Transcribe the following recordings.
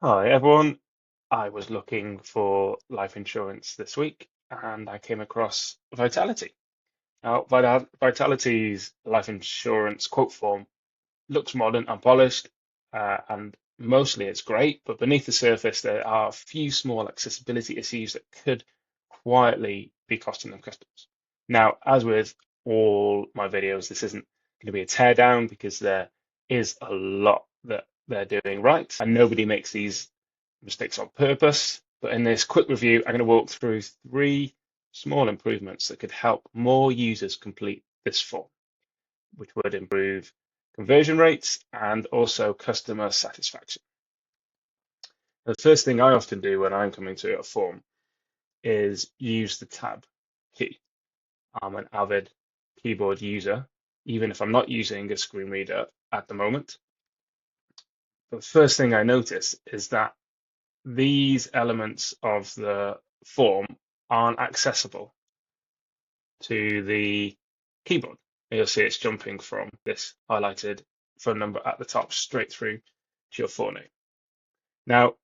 Hi everyone. I was looking for life insurance this week and I came across Vitality. Now, Vitality's life insurance quote form looks modern and polished, and mostly it's great, but beneath the surface, there are a few small accessibility issues that could quietly be costing them customers. Now, as with all my videos, this isn't going to be a teardown because there is a lot that they're doing right, and nobody makes these mistakes on purpose. But in this quick review, I'm going to walk through three small improvements that could help more users complete this form, which would improve conversion rates and also customer satisfaction. The first thing I often do when I'm coming to a form is use the tab key. I'm an avid keyboard user, even if I'm not using a screen reader at the moment. The first thing I notice is that these elements of the form aren't accessible to the keyboard. You'll see it's jumping from this highlighted phone number at the top straight through to your phone name. Now,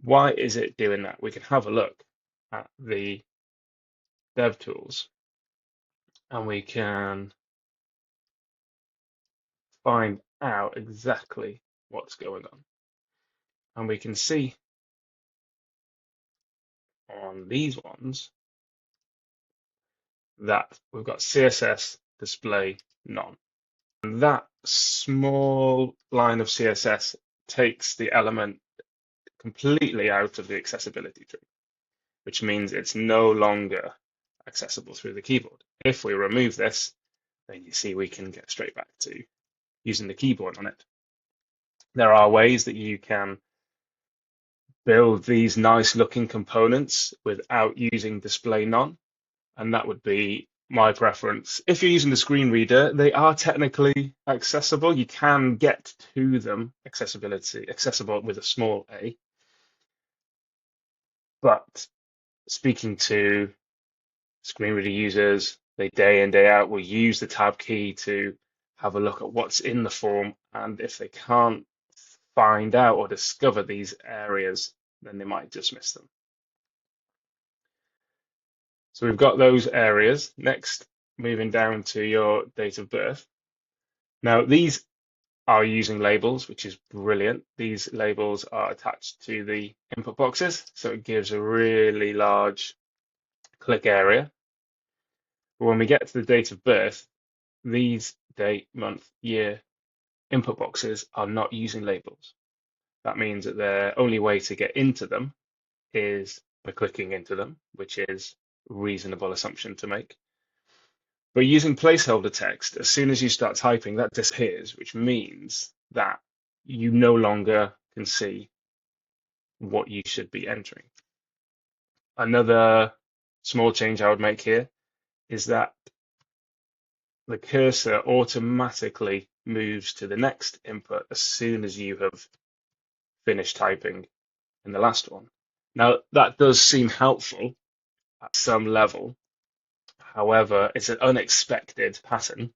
why is it doing that? We can have a look at the dev tools and we can find out exactly what's going on. And we can see on these ones that we've got CSS display none. And that small line of CSS takes the element completely out of the accessibility tree, which means it's no longer accessible through the keyboard. If we remove this, then you see we can get straight back to using the keyboard on it. There are ways that you can build these nice looking components without using display none, and that would be my preference. If you're using the screen reader, they are technically accessible. You can get to them accessible with a small a. But speaking to screen reader users, they day in, day out will use the tab key to have a look at what's in the form. And if they can't find out or discover these areas, then they might dismiss them. So we've got those areas. Next, moving down to your date of birth. Now, these are using labels, which is brilliant. These labels are attached to the input boxes, so it gives a really large click area. But when we get to the date of birth, these date, month, year input boxes are not using labels. That means that their only way to get into them is by clicking into them, which is a reasonable assumption to make. But using placeholder text, as soon as you start typing, that disappears, which means that you no longer can see what you should be entering. Another small change I would make here is that the cursor automatically moves to the next input as soon as you have finished typing in the last one. Now, that does seem helpful at some level. However, it's an unexpected pattern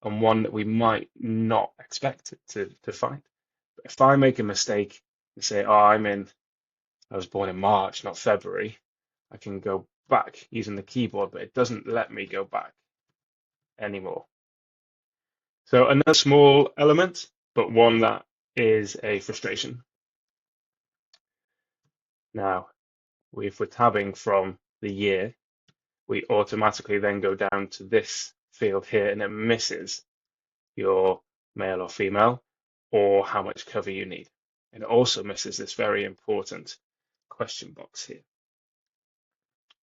and one that we might not expect to find. But if I make a mistake and say, oh, I was born in March, not February, I can go back using the keyboard, but it doesn't let me go back anymore. So another small element, but one that is a frustration. Now, if we're tabbing from the year, we automatically then go down to this field here and it misses your male or female or how much cover you need. And it also misses this very important question box here.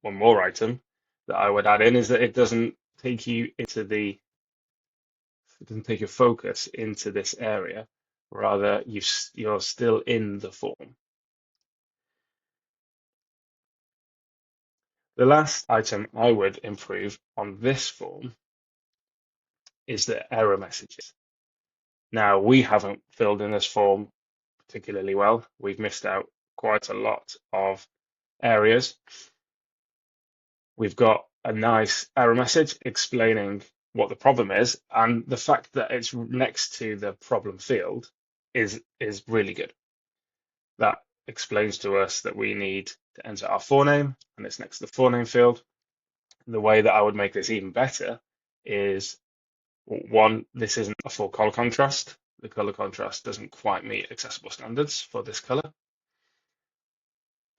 One more item that I would add in is that it doesn't take you into it doesn't take your focus into this area. Rather, you're still in the form. The last item I would improve on this form is the error messages. Now, we haven't filled in this form particularly well. We've missed out quite a lot of areas. We've got a nice error message explaining what the problem is, and the fact that it's next to the problem field is really good. That explains to us that we need to enter our forename, and it's next to the forename field. The way that I would make this even better is, one, this isn't a full color contrast. The color contrast doesn't quite meet accessible standards for this color.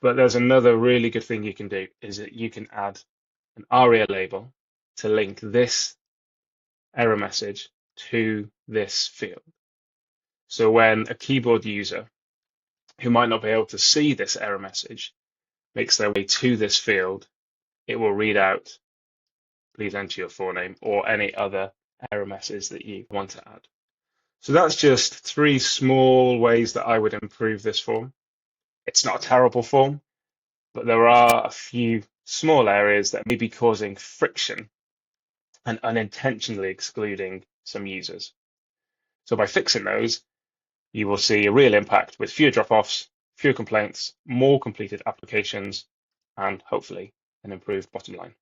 But there's another really good thing you can do, is that you can add an ARIA label to link this error message to this field. So when a keyboard user who might not be able to see this error message makes their way to this field, it will read out, please enter your forename, or any other error message that you want to add. So that's just 3 small ways that I would improve this form. It's not a terrible form, but there are a few small areas that may be causing friction and unintentionally excluding some users. So by fixing those, you will see a real impact with fewer drop-offs, fewer complaints, more completed applications, and hopefully an improved bottom line.